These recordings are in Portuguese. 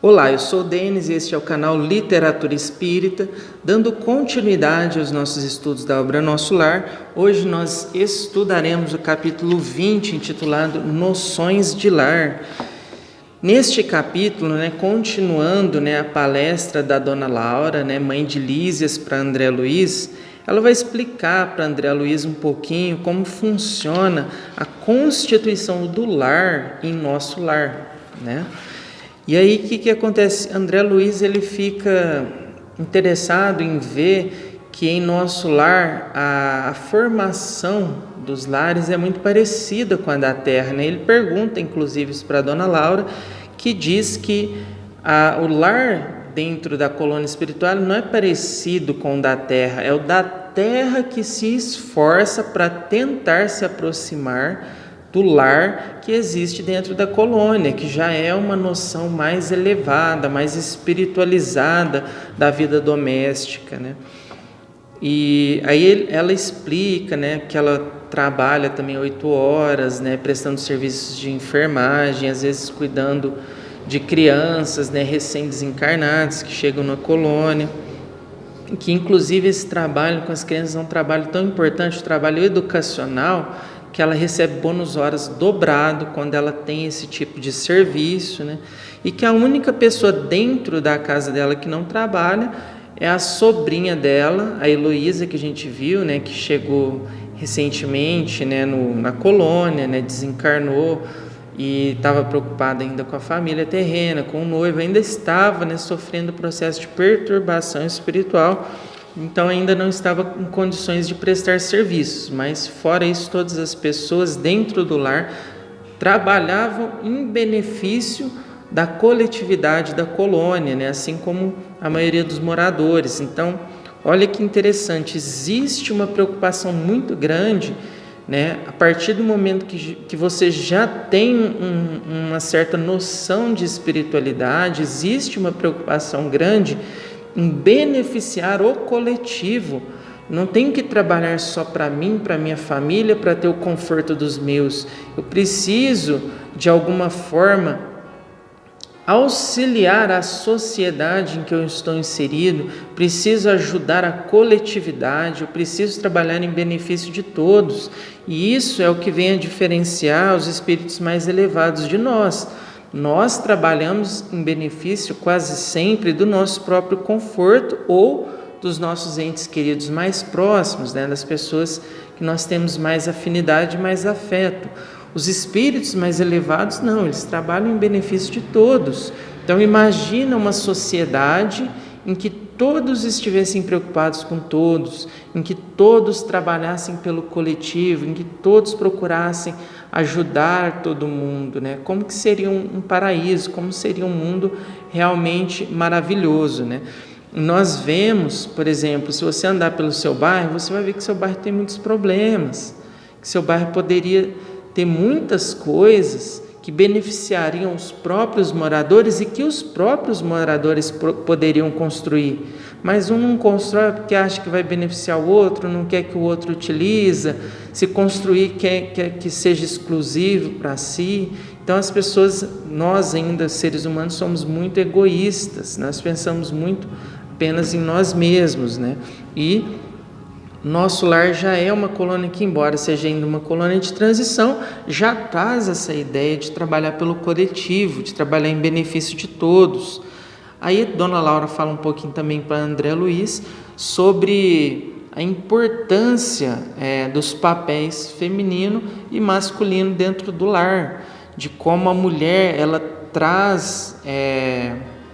Olá, eu sou o Denis e este é o canal Literatura Espírita, dando continuidade aos nossos estudos da obra Nosso Lar. Hoje nós estudaremos o capítulo 20, intitulado Noções de Lar. Neste capítulo, continuando a palestra da Dona Laura, mãe de Lísias, para André Luiz, ela vai explicar para André Luiz um pouquinho como funciona a constituição do lar em nosso lar, E aí, o que acontece? André Luiz ele fica interessado em ver que em nosso lar a formação dos lares é muito parecida com a da Terra. Ele pergunta, inclusive, isso para a Dona Laura, que diz que o lar dentro da colônia espiritual não é parecido com o da Terra, é o da Terra que se esforça para tentar se aproximar do lar que existe dentro da colônia, que já é uma noção mais elevada, mais espiritualizada da vida doméstica, E aí ela explica, que ela trabalha também 8 horas, prestando serviços de enfermagem, às vezes cuidando de crianças, recém-desencarnadas que chegam na colônia, que inclusive esse trabalho com as crianças é um trabalho tão importante, o trabalho educacional, que ela recebe bônus horas dobrado quando ela tem esse tipo de serviço, E que a única pessoa dentro da casa dela que não trabalha é a sobrinha dela, a Heloísa, que a gente viu, que chegou recentemente, na colônia, desencarnou e estava preocupada ainda com a família terrena, com o noivo, ainda estava sofrendo processo de perturbação espiritual. Então ainda não estava em condições de prestar serviços, mas fora isso, todas as pessoas dentro do lar trabalhavam em benefício da coletividade da colônia, assim como a maioria dos moradores. Então, olha que interessante, existe uma preocupação muito grande, a partir do momento que você já tem uma certa noção de espiritualidade, existe uma preocupação grande em beneficiar o coletivo. Não tenho que trabalhar só para mim, para minha família, para ter o conforto dos meus. Eu preciso, de alguma forma, auxiliar a sociedade em que eu estou inserido, preciso ajudar a coletividade, eu preciso trabalhar em benefício de todos. E isso é o que vem a diferenciar os espíritos mais elevados de nós. Nós trabalhamos em benefício quase sempre do nosso próprio conforto ou dos nossos entes queridos mais próximos, das pessoas que nós temos mais afinidade, mais afeto. Os espíritos mais elevados não, eles trabalham em benefício de todos. Então imagina uma sociedade em que todos estivessem preocupados com todos, em que todos trabalhassem pelo coletivo, em que todos procurassem ajudar todo mundo, Como que seria um paraíso, como seria um mundo realmente maravilhoso, Nós vemos, por exemplo, se você andar pelo seu bairro, você vai ver que seu bairro tem muitos problemas, que seu bairro poderia ter muitas coisas que beneficiariam os próprios moradores e que os próprios moradores poderiam construir. Mas um não constrói porque acha que vai beneficiar o outro, não quer que o outro utilize, se construir quer que seja exclusivo para si. Então as pessoas, nós ainda seres humanos, somos muito egoístas, nós pensamos muito apenas em nós mesmos, E nosso lar já é uma colônia que, embora seja ainda uma colônia de transição, já traz essa ideia de trabalhar pelo coletivo, de trabalhar em benefício de todos. Aí Dona Laura fala um pouquinho também para André Luiz sobre a importância dos papéis feminino e masculino dentro do lar, de como a mulher ela traz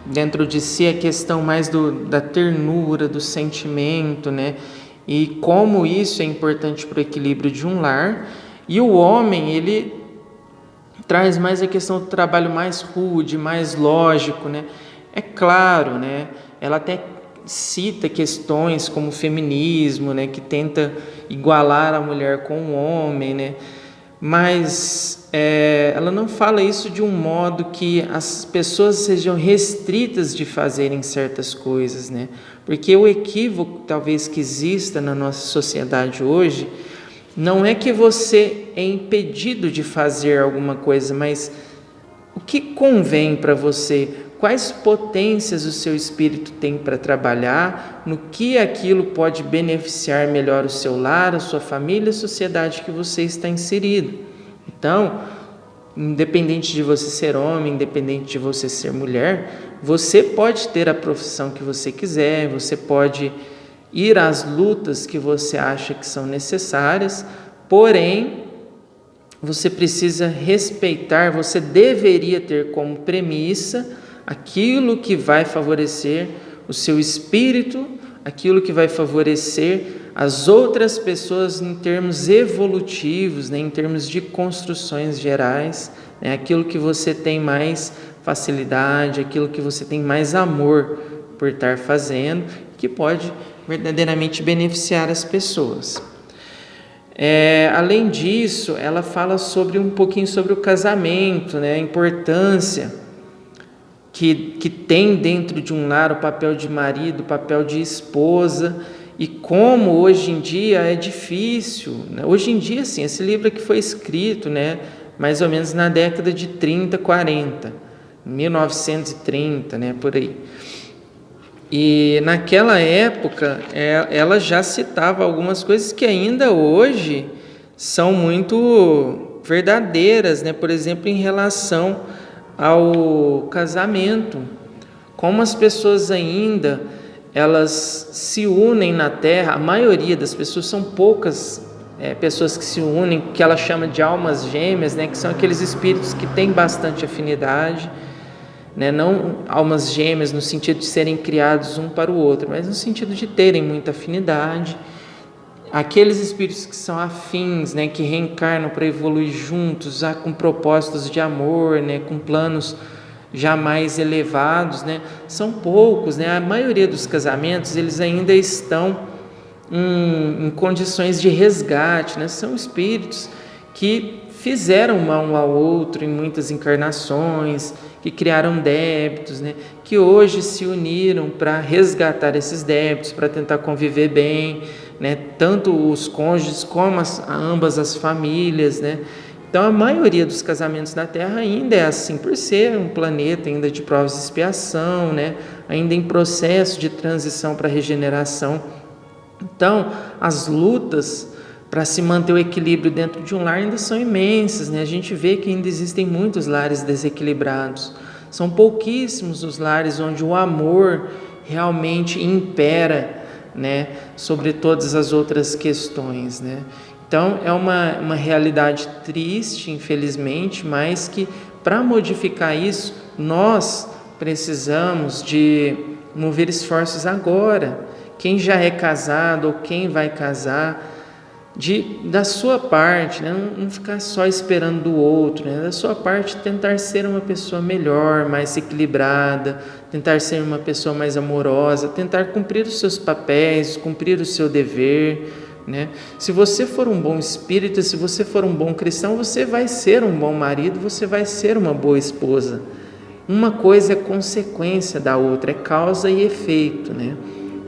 dentro de si a questão mais da ternura, do sentimento, E como isso é importante para o equilíbrio de um lar. E o homem, ele traz mais a questão do trabalho mais rude, mais lógico, É claro, Ela até cita questões como o feminismo, que tenta igualar a mulher com o homem, Mas ela não fala isso de um modo que as pessoas sejam restritas de fazerem certas coisas, Porque o equívoco talvez que exista na nossa sociedade hoje não é que você é impedido de fazer alguma coisa, mas o que convém para você, quais potências o seu espírito tem para trabalhar, no que aquilo pode beneficiar melhor o seu lar, a sua família, a sociedade que você está inserido. Então, independente de você ser homem, independente de você ser mulher, você pode ter a profissão que você quiser, você pode ir às lutas que você acha que são necessárias, porém, você precisa respeitar, você deveria ter como premissa aquilo que vai favorecer o seu espírito, aquilo que vai favorecer as outras pessoas em termos evolutivos, né, em termos de construções gerais, né, aquilo que você tem mais facilidade, aquilo que você tem mais amor por estar fazendo, que pode verdadeiramente beneficiar as pessoas. Além disso, ela fala um pouquinho sobre o casamento, né, a importância que tem dentro de um lar o papel de marido, o papel de esposa, e como hoje em dia é difícil, né? Hoje em dia, sim, esse livro aqui foi escrito, né, mais ou menos na década de 30, 40, 1930, né, por aí. E naquela época, ela já citava algumas coisas que ainda hoje são muito verdadeiras, né? Por exemplo, em relação ao casamento, como as pessoas ainda, elas se unem na Terra, a maioria das pessoas, são poucas pessoas que se unem, que ela chama de almas gêmeas, né? Que são aqueles espíritos que têm bastante afinidade, né? Não almas gêmeas no sentido de serem criados um para o outro, mas no sentido de terem muita afinidade. Aqueles espíritos que são afins, né? Que reencarnam para evoluir juntos, com propósitos de amor, né? Com planos já mais elevados, né? São poucos, né? A maioria dos casamentos, eles ainda estão em condições de resgate, né? São espíritos que fizeram mal um ao outro em muitas encarnações, que criaram débitos, né? Que hoje se uniram para resgatar esses débitos, para tentar conviver bem, né? Tanto os cônjuges como ambas as famílias, né? Então, a maioria dos casamentos na Terra ainda é assim, por ser um planeta ainda de provas de expiação, né? Ainda em processo de transição para regeneração. Então, as lutas para se manter o equilíbrio dentro de um lar ainda são imensas, né? A gente vê que ainda existem muitos lares desequilibrados. São pouquíssimos os lares onde o amor realmente impera, né? Sobre todas as outras questões, né? Então, é uma realidade triste, infelizmente, mas que para modificar isso, nós precisamos de mover esforços agora. Quem já é casado ou quem vai casar, da sua parte, né? Não ficar só esperando do outro, né? Da sua parte, tentar ser uma pessoa melhor, mais equilibrada, tentar ser uma pessoa mais amorosa, tentar cumprir os seus papéis, cumprir o seu dever, né? Se você for um bom espírito, se você for um bom cristão, você vai ser um bom marido, você vai ser uma boa esposa. Uma coisa é consequência da outra, é causa e efeito, né?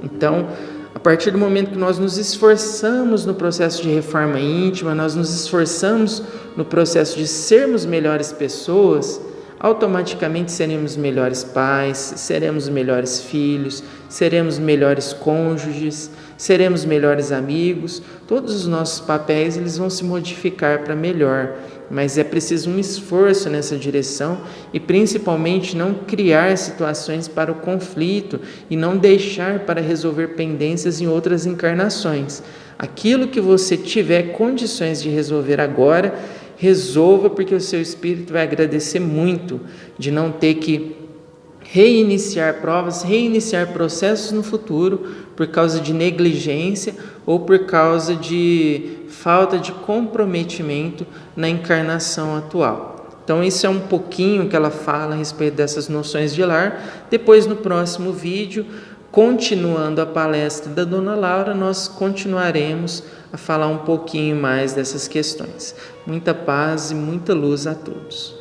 Então, a partir do momento que nós nos esforçamos no processo de reforma íntima, nós nos esforçamos no processo de sermos melhores pessoas, automaticamente seremos melhores pais, seremos melhores filhos, seremos melhores cônjuges, seremos melhores amigos. Todos os nossos papéis, eles vão se modificar para melhor, mas é preciso um esforço nessa direção e principalmente não criar situações para o conflito e não deixar para resolver pendências em outras encarnações. Aquilo que você tiver condições de resolver agora, resolva, porque o seu espírito vai agradecer muito de não ter que reiniciar provas, reiniciar processos no futuro por causa de negligência ou por causa de falta de comprometimento na encarnação atual. Então, isso é um pouquinho que ela fala a respeito dessas noções de lar. Depois, no próximo vídeo, continuando a palestra da Dona Laura, nós continuaremos a falar um pouquinho mais dessas questões. Muita paz e muita luz a todos.